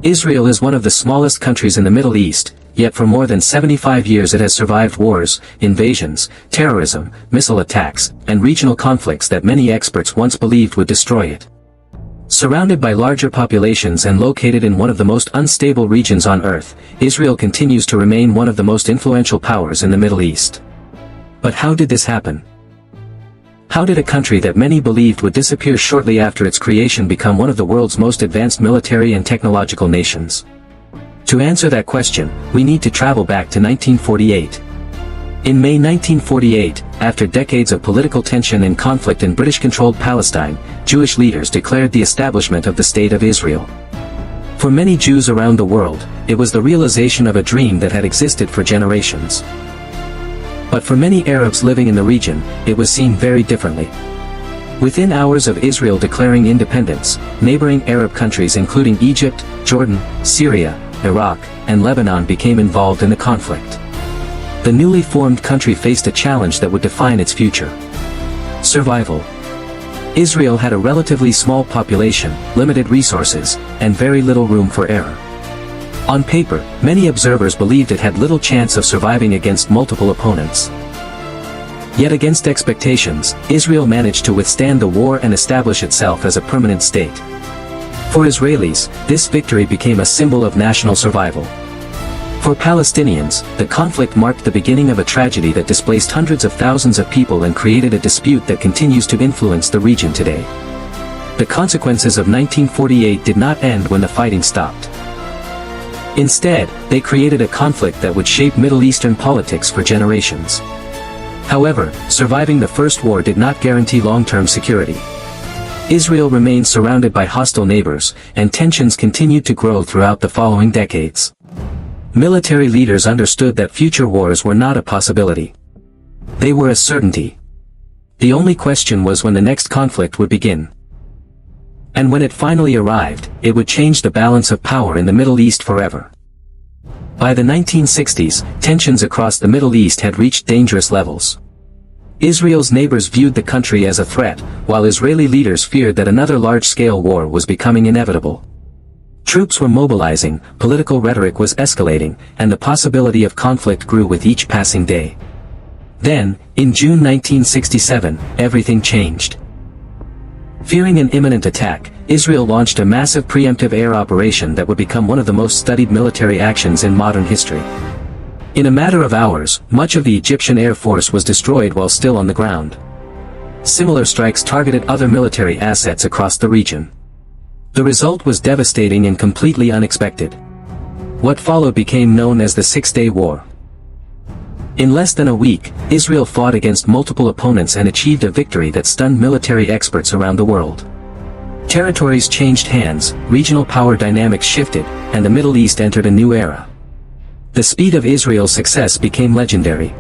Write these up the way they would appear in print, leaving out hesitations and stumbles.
Israel is one of the smallest countries in the Middle East, yet for more than 75 years it has survived wars, invasions, terrorism, missile attacks, and regional conflicts that many experts once believed would destroy it. Surrounded by larger populations and located in one of the most unstable regions on Earth, Israel continues to remain one of the most influential powers in the Middle East. But how did this happen? How did a country that many believed would disappear shortly after its creation become one of the world's most advanced military and technological nations? To answer that question, we need to travel back to 1948. In May 1948, after decades of political tension and conflict in British-controlled Palestine, Jewish leaders declared the establishment of the State of Israel. For many Jews around the world, it was the realization of a dream that had existed for generations. But for many Arabs living in the region, it was seen very differently. Within hours of Israel declaring independence, neighboring Arab countries including Egypt, Jordan, Syria, Iraq, and Lebanon became involved in the conflict. The newly formed country faced a challenge that would define its future: survival. Israel had a relatively small population, limited resources, and very little room for error. On paper, many observers believed it had little chance of surviving against multiple opponents. Yet against expectations, Israel managed to withstand the war and establish itself as a permanent state. For Israelis, this victory became a symbol of national survival. For Palestinians, the conflict marked the beginning of a tragedy that displaced hundreds of thousands of people and created a dispute that continues to influence the region today. The consequences of 1948 did not end when the fighting stopped. Instead, they created a conflict that would shape Middle Eastern politics for generations. However, surviving the First War did not guarantee long-term security. Israel remained surrounded by hostile neighbors, and tensions continued to grow throughout the following decades. Military leaders understood that future wars were not a possibility. They were a certainty. The only question was when the next conflict would begin. And when it finally arrived, it would change the balance of power in the Middle East forever. By the 1960s, tensions across the Middle East had reached dangerous levels. Israel's neighbors viewed the country as a threat, while Israeli leaders feared that another large-scale war was becoming inevitable. Troops were mobilizing, political rhetoric was escalating, and the possibility of conflict grew with each passing day. Then, in June 1967, everything changed. Fearing an imminent attack, Israel launched a massive preemptive air operation that would become one of the most studied military actions in modern history. In a matter of hours, much of the Egyptian Air Force was destroyed while still on the ground. Similar strikes targeted other military assets across the region. The result was devastating and completely unexpected. What followed became known as the Six-Day War. In less than a week, Israel fought against multiple opponents and achieved a victory that stunned military experts around the world. Territories changed hands, regional power dynamics shifted, and the Middle East entered a new era. The speed of Israel's success became legendary.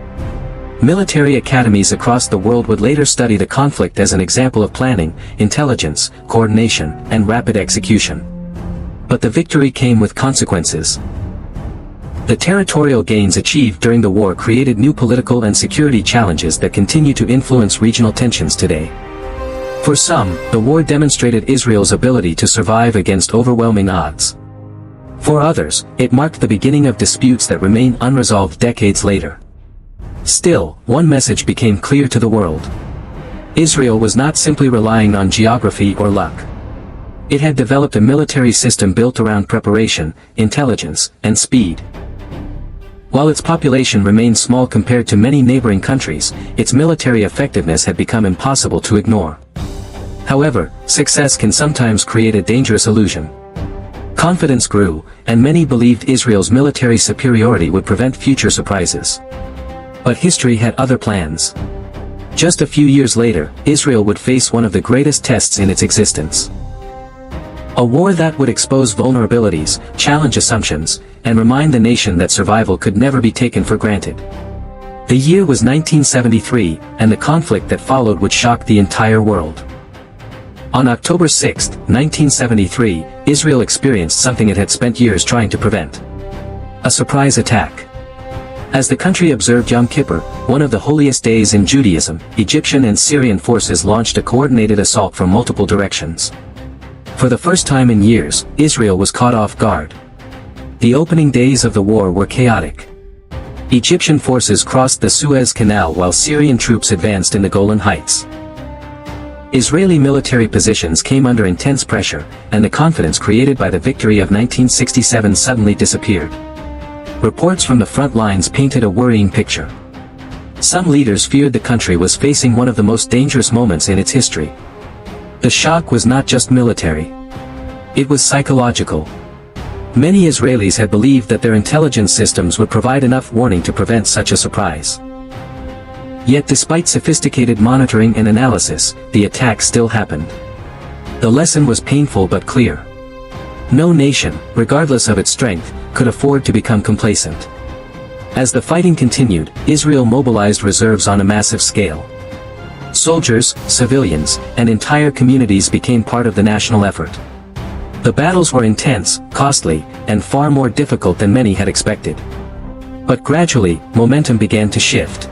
Military academies across the world would later study the conflict as an example of planning, intelligence, coordination, and rapid execution. But the victory came with consequences. The territorial gains achieved during the war created new political and security challenges that continue to influence regional tensions today. For some, the war demonstrated Israel's ability to survive against overwhelming odds. For others, it marked the beginning of disputes that remain unresolved decades later. Still, one message became clear to the world. Israel was not simply relying on geography or luck. It had developed a military system built around preparation, intelligence, and speed. While its population remained small compared to many neighboring countries, its military effectiveness had become impossible to ignore. However, success can sometimes create a dangerous illusion. Confidence grew, and many believed Israel's military superiority would prevent future surprises. But history had other plans. Just a few years later, Israel would face one of the greatest tests in its existence. A war that would expose vulnerabilities, challenge assumptions, and remind the nation that survival could never be taken for granted. The year was 1973, and the conflict that followed would shock the entire world. On October 6, 1973, Israel experienced something it had spent years trying to prevent: a surprise attack. As the country observed Yom Kippur, one of the holiest days in Judaism, Egyptian and Syrian forces launched a coordinated assault from multiple directions. For the first time in years, Israel was caught off guard. The opening days of the war were chaotic. Egyptian forces crossed the Suez Canal while Syrian troops advanced in the Golan Heights. Israeli military positions came under intense pressure, and the confidence created by the victory of 1967 suddenly disappeared. Reports from the front lines painted a worrying picture. Some leaders feared the country was facing one of the most dangerous moments in its history. The shock was not just military. It was psychological. Many Israelis had believed that their intelligence systems would provide enough warning to prevent such a surprise. Yet despite sophisticated monitoring and analysis, the attack still happened. The lesson was painful but clear. No nation, regardless of its strength, could afford to become complacent. As the fighting continued, Israel mobilized reserves on a massive scale. Soldiers, civilians, and entire communities became part of the national effort. The battles were intense, costly, and far more difficult than many had expected. But gradually, momentum began to shift.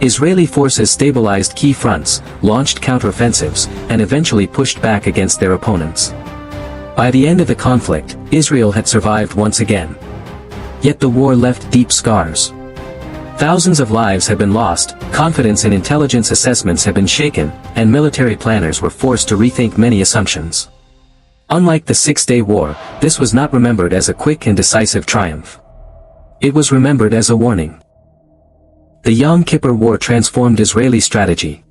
Israeli forces stabilized key fronts, launched counteroffensives, and eventually pushed back against their opponents. By the end of the conflict, Israel had survived once again. Yet the war left deep scars. Thousands of lives had been lost, confidence in intelligence assessments had been shaken, and military planners were forced to rethink many assumptions. Unlike the Six-Day War, this was not remembered as a quick and decisive triumph. It was remembered as a warning. The Yom Kippur War transformed Israeli strategy.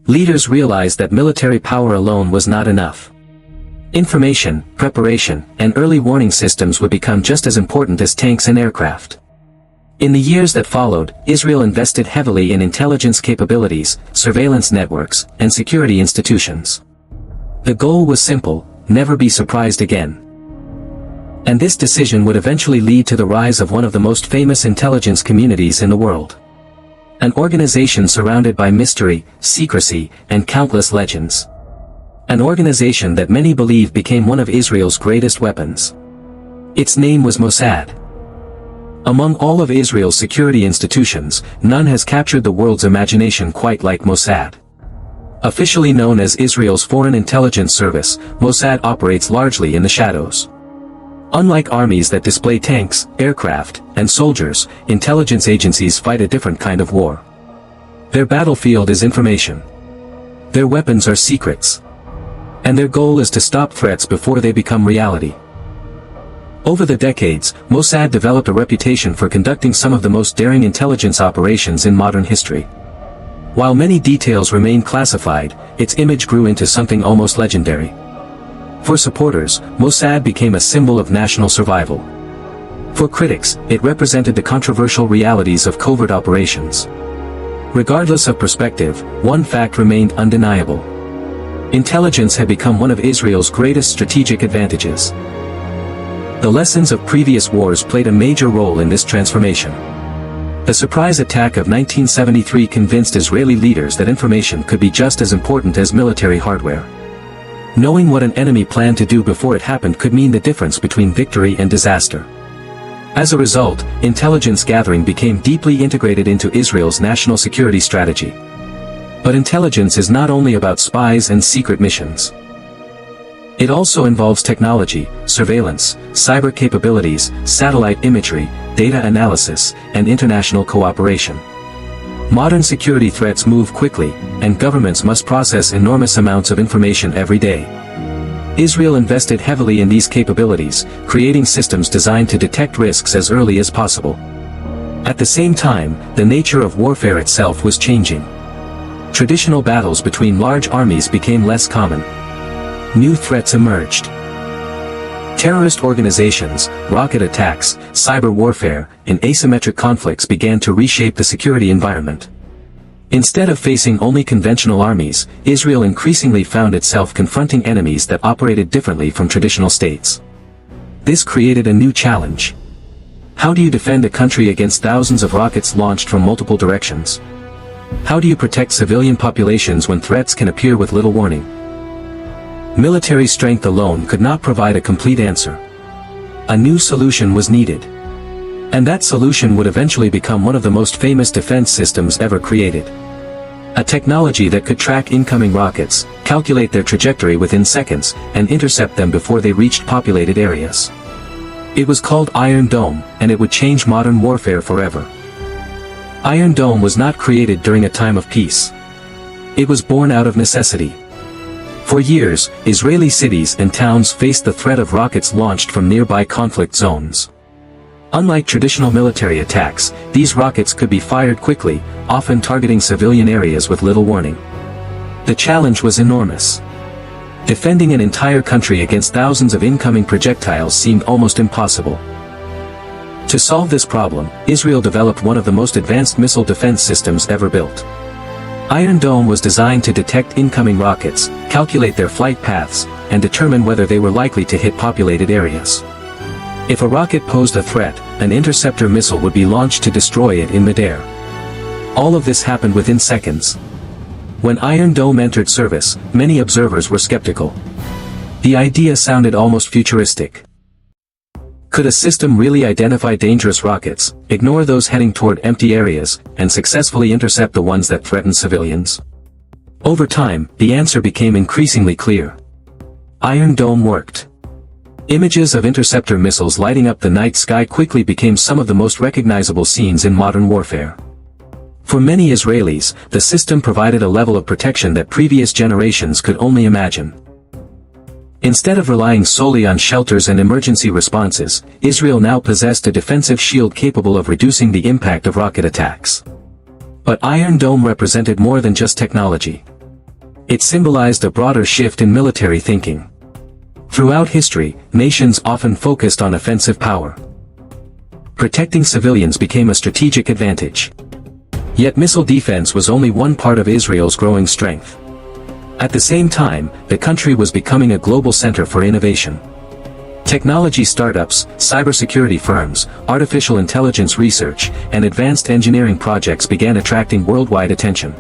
Leaders realized that military power alone was not enough. Information, preparation, and early warning systems would become just as important as tanks and aircraft. In the years that followed, Israel invested heavily in intelligence capabilities, surveillance networks, and security institutions. The goal was simple: never be surprised again. And this decision would eventually lead to the rise of one of the most famous intelligence communities in the world. An organization surrounded by mystery, secrecy, and countless legends. An organization that many believe became one of Israel's greatest weapons. Its name was Mossad. Among all of Israel's security institutions, none has captured the world's imagination quite like Mossad. Officially known as Israel's Foreign Intelligence Service, Mossad operates largely in the shadows. Unlike armies that display tanks, aircraft, and soldiers, intelligence agencies fight a different kind of war. Their battlefield is information. Their weapons are secrets. And their goal is to stop threats before they become reality. Over the decades, Mossad developed a reputation for conducting some of the most daring intelligence operations in modern history. While many details remain classified, its image grew into something almost legendary. For supporters, Mossad became a symbol of national survival. For critics, it represented the controversial realities of covert operations. Regardless of perspective, one fact remained undeniable. Intelligence had become one of Israel's greatest strategic advantages. The lessons of previous wars played a major role in this transformation. The surprise attack of 1973 convinced Israeli leaders that information could be just as important as military hardware. Knowing what an enemy planned to do before it happened could mean the difference between victory and disaster. As a result, intelligence gathering became deeply integrated into Israel's national security strategy. But intelligence is not only about spies and secret missions. It also involves technology, surveillance, cyber capabilities, satellite imagery, data analysis, and international cooperation. Modern security threats move quickly, and governments must process enormous amounts of information every day. Israel invested heavily in these capabilities, creating systems designed to detect risks as early as possible. At the same time, the nature of warfare itself was changing. Traditional battles between large armies became less common. New threats emerged. Terrorist organizations, rocket attacks, cyber warfare, and asymmetric conflicts began to reshape the security environment. Instead of facing only conventional armies, Israel increasingly found itself confronting enemies that operated differently from traditional states. This created a new challenge. How do you defend a country against thousands of rockets launched from multiple directions? How do you protect civilian populations when threats can appear with little warning? Military strength alone could not provide a complete answer. A new solution was needed. And that solution would eventually become one of the most famous defense systems ever created. A technology that could track incoming rockets, calculate their trajectory within seconds, and intercept them before they reached populated areas. It was called Iron Dome, and it would change modern warfare forever. Iron Dome was not created during a time of peace. It was born out of necessity. For years, Israeli cities and towns faced the threat of rockets launched from nearby conflict zones. Unlike traditional military attacks, these rockets could be fired quickly, often targeting civilian areas with little warning. The challenge was enormous. Defending an entire country against thousands of incoming projectiles seemed almost impossible. To solve this problem, Israel developed one of the most advanced missile defense systems ever built. Iron Dome was designed to detect incoming rockets, calculate their flight paths, and determine whether they were likely to hit populated areas. If a rocket posed a threat, an interceptor missile would be launched to destroy it in midair. All of this happened within seconds. When Iron Dome entered service, many observers were skeptical. The idea sounded almost futuristic. Could a system really identify dangerous rockets, ignore those heading toward empty areas, and successfully intercept the ones that threaten civilians? Over time, the answer became increasingly clear. Iron Dome worked. Images of interceptor missiles lighting up the night sky quickly became some of the most recognizable scenes in modern warfare. For many Israelis, the system provided a level of protection that previous generations could only imagine. Instead of relying solely on shelters and emergency responses, Israel now possessed a defensive shield capable of reducing the impact of rocket attacks. But Iron Dome represented more than just technology. It symbolized a broader shift in military thinking. Throughout history, nations often focused on offensive power. Protecting civilians became a strategic advantage. Yet missile defense was only one part of Israel's growing strength. At the same time, the country was becoming a global center for innovation. Technology startups, cybersecurity firms, artificial intelligence research, and advanced engineering projects began attracting worldwide attention.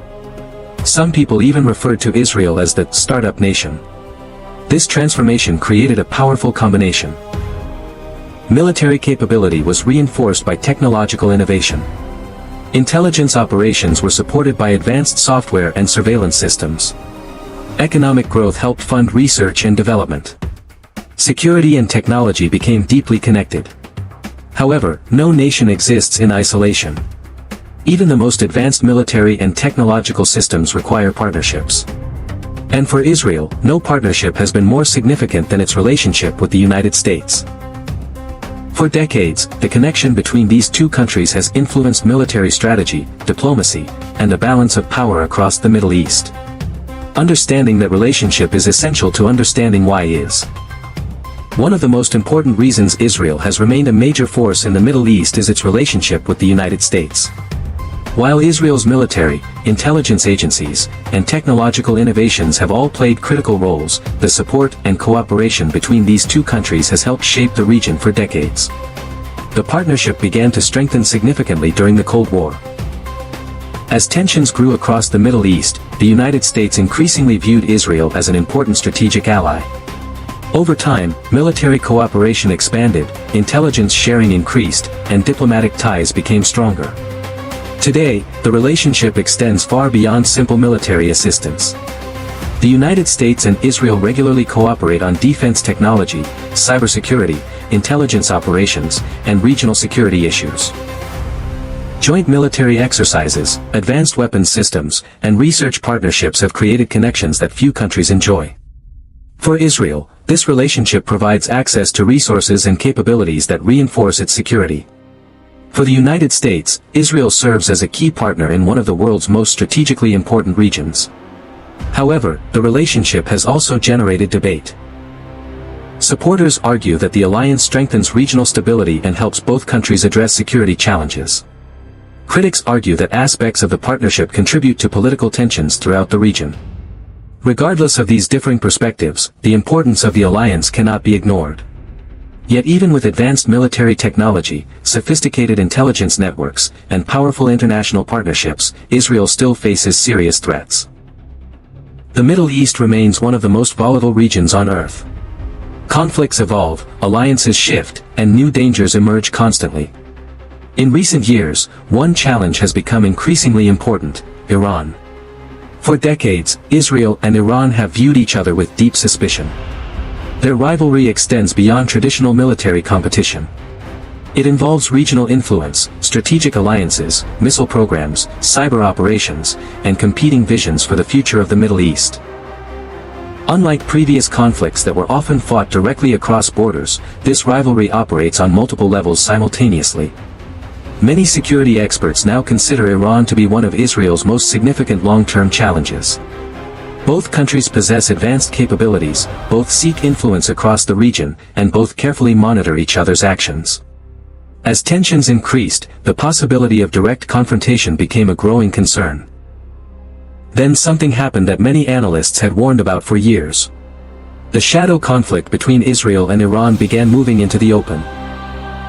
Some people even referred to Israel as the startup nation. This transformation created a powerful combination. Military capability was reinforced by technological innovation. Intelligence operations were supported by advanced software and surveillance systems. Economic growth helped fund research and development. Security and technology became deeply connected. However, no nation exists in isolation. Even the most advanced military and technological systems require partnerships. And for Israel, no partnership has been more significant than its relationship with the United States. For decades, the connection between these two countries has influenced military strategy, diplomacy, and the balance of power across the Middle East. Understanding that relationship is essential to understanding why is. One of the most important reasons Israel has remained a major force in the Middle East is its relationship with the United States. While Israel's military, intelligence agencies, and technological innovations have all played critical roles, the support and cooperation between these two countries has helped shape the region for decades. The partnership began to strengthen significantly during the Cold War. As tensions grew across the Middle East, the United States increasingly viewed Israel as an important strategic ally. Over time, military cooperation expanded, intelligence sharing increased, and diplomatic ties became stronger. Today, the relationship extends far beyond simple military assistance. The United States and Israel regularly cooperate on defense technology, cybersecurity, intelligence operations, and regional security issues. Joint military exercises, advanced weapons systems, and research partnerships have created connections that few countries enjoy. For Israel, this relationship provides access to resources and capabilities that reinforce its security. For the United States, Israel serves as a key partner in one of the world's most strategically important regions. However, the relationship has also generated debate. Supporters argue that the alliance strengthens regional stability and helps both countries address security challenges. Critics argue that aspects of the partnership contribute to political tensions throughout the region. Regardless of these differing perspectives, the importance of the alliance cannot be ignored. Yet even with advanced military technology, sophisticated intelligence networks, and powerful international partnerships, Israel still faces serious threats. The Middle East remains one of the most volatile regions on Earth. Conflicts evolve, alliances shift, and new dangers emerge constantly. In recent years, one challenge has become increasingly important: Iran. For decades, Israel and Iran have viewed each other with deep suspicion. Their rivalry extends beyond traditional military competition. It involves regional influence, strategic alliances, missile programs, cyber operations, and competing visions for the future of the Middle East. Unlike previous conflicts that were often fought directly across borders, this rivalry operates on multiple levels simultaneously. Many security experts now consider Iran to be one of Israel's most significant long-term challenges. Both countries possess advanced capabilities, both seek influence across the region, and both carefully monitor each other's actions. As tensions increased, the possibility of direct confrontation became a growing concern. Then something happened that many analysts had warned about for years. The shadow conflict between Israel and Iran began moving into the open.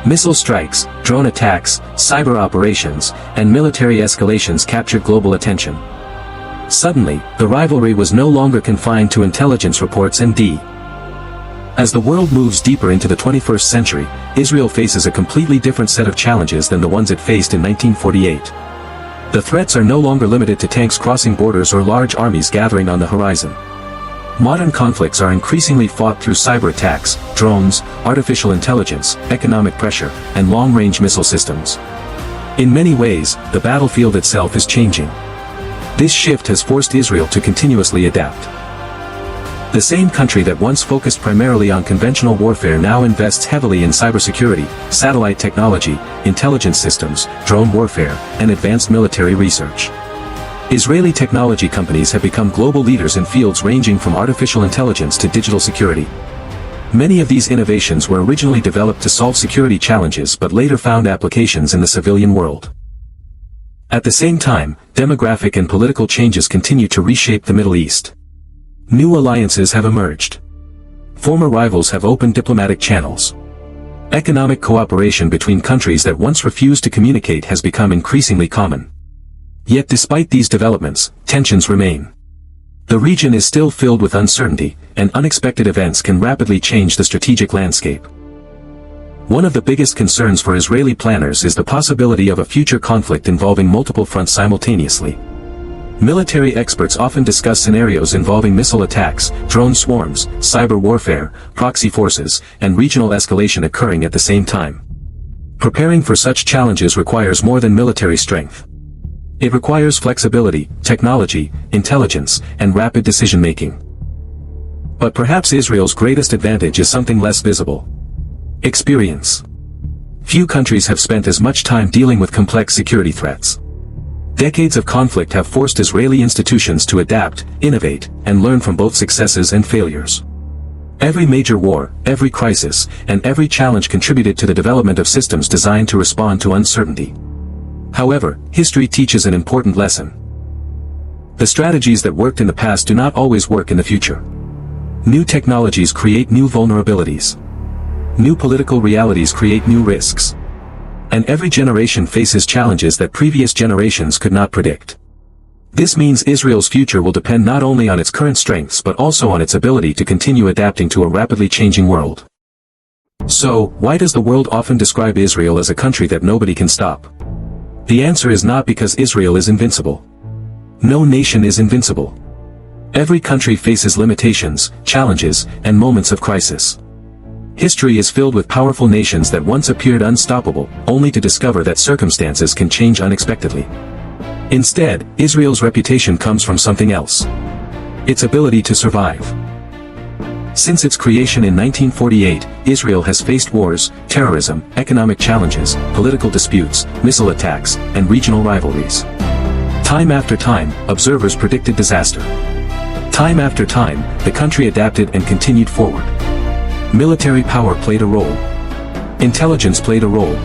Missile strikes, drone attacks, cyber operations, and military escalations captured global attention. Suddenly, the rivalry was no longer confined to intelligence reports and d. As the world moves deeper into the 21st century, Israel faces a completely different set of challenges than the ones it faced in 1948. The threats are no longer limited to tanks crossing borders or large armies gathering on the horizon. Modern conflicts are increasingly fought through cyber attacks, drones, artificial intelligence, economic pressure, and long-range missile systems. In many ways, the battlefield itself is changing. This shift has forced Israel to continuously adapt. The same country that once focused primarily on conventional warfare now invests heavily in cybersecurity, satellite technology, intelligence systems, drone warfare, and advanced military research. Israeli technology companies have become global leaders in fields ranging from artificial intelligence to digital security. Many of these innovations were originally developed to solve security challenges but later found applications in the civilian world. At the same time, demographic and political changes continue to reshape the Middle East. New alliances have emerged. Former rivals have opened diplomatic channels. Economic cooperation between countries that once refused to communicate has become increasingly common. Yet despite these developments, tensions remain. The region is still filled with uncertainty, and unexpected events can rapidly change the strategic landscape. One of the biggest concerns for Israeli planners is the possibility of a future conflict involving multiple fronts simultaneously. Military experts often discuss scenarios involving missile attacks, drone swarms, cyber warfare, proxy forces, and regional escalation occurring at the same time. Preparing for such challenges requires more than military strength. It requires flexibility, technology, intelligence, and rapid decision-making. But perhaps Israel's greatest advantage is something less visible. Experience. Few countries have spent as much time dealing with complex security threats. Decades of conflict have forced Israeli institutions to adapt, innovate, and learn from both successes and failures. Every major war, every crisis, and every challenge contributed to the development of systems designed to respond to uncertainty. However, history teaches an important lesson. The strategies that worked in the past do not always work in the future. New technologies create new vulnerabilities. New political realities create new risks. And every generation faces challenges that previous generations could not predict. This means Israel's future will depend not only on its current strengths but also on its ability to continue adapting to a rapidly changing world. So, why does the world often describe Israel as a country that nobody can stop? The answer is not because Israel is invincible. No nation is invincible. Every country faces limitations, challenges, and moments of crisis. History is filled with powerful nations that once appeared unstoppable, only to discover that circumstances can change unexpectedly. Instead, Israel's reputation comes from something else. Its ability to survive. Since its creation in 1948, Israel has faced wars, terrorism, economic challenges, political disputes, missile attacks, and regional rivalries. Time after time, observers predicted disaster. Time after time, the country adapted and continued forward. Military power played a role. Intelligence played a role.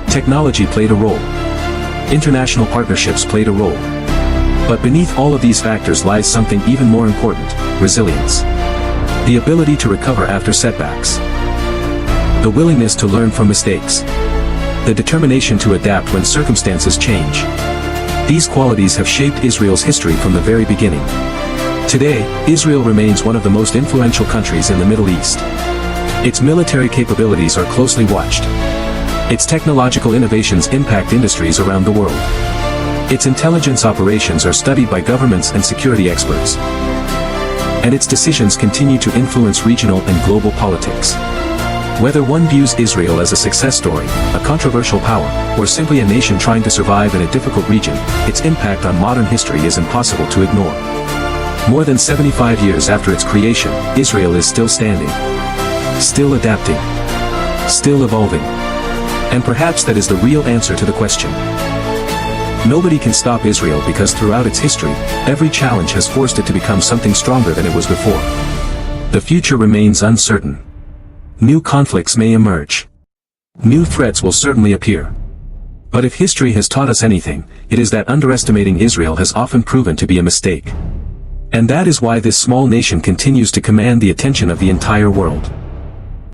Technology played a role. International partnerships played a role. But beneath all of these factors lies something even more important: resilience. The ability to recover after setbacks. The willingness to learn from mistakes. The determination to adapt when circumstances change. These qualities have shaped Israel's history from the very beginning. Today, Israel remains one of the most influential countries in the Middle East. Its military capabilities are closely watched. Its technological innovations impact industries around the world. Its intelligence operations are studied by governments and security experts. And its decisions continue to influence regional and global politics. Whether one views Israel as a success story, a controversial power, or simply a nation trying to survive in a difficult region, its impact on modern history is impossible to ignore. More than 75 years after its creation, Israel is still standing, still adapting, still evolving. And perhaps that is the real answer to the question. Nobody can stop Israel because throughout its history, every challenge has forced it to become something stronger than it was before. The future remains uncertain. New conflicts may emerge. New threats will certainly appear. But if history has taught us anything, it is that underestimating Israel has often proven to be a mistake. And that is why this small nation continues to command the attention of the entire world.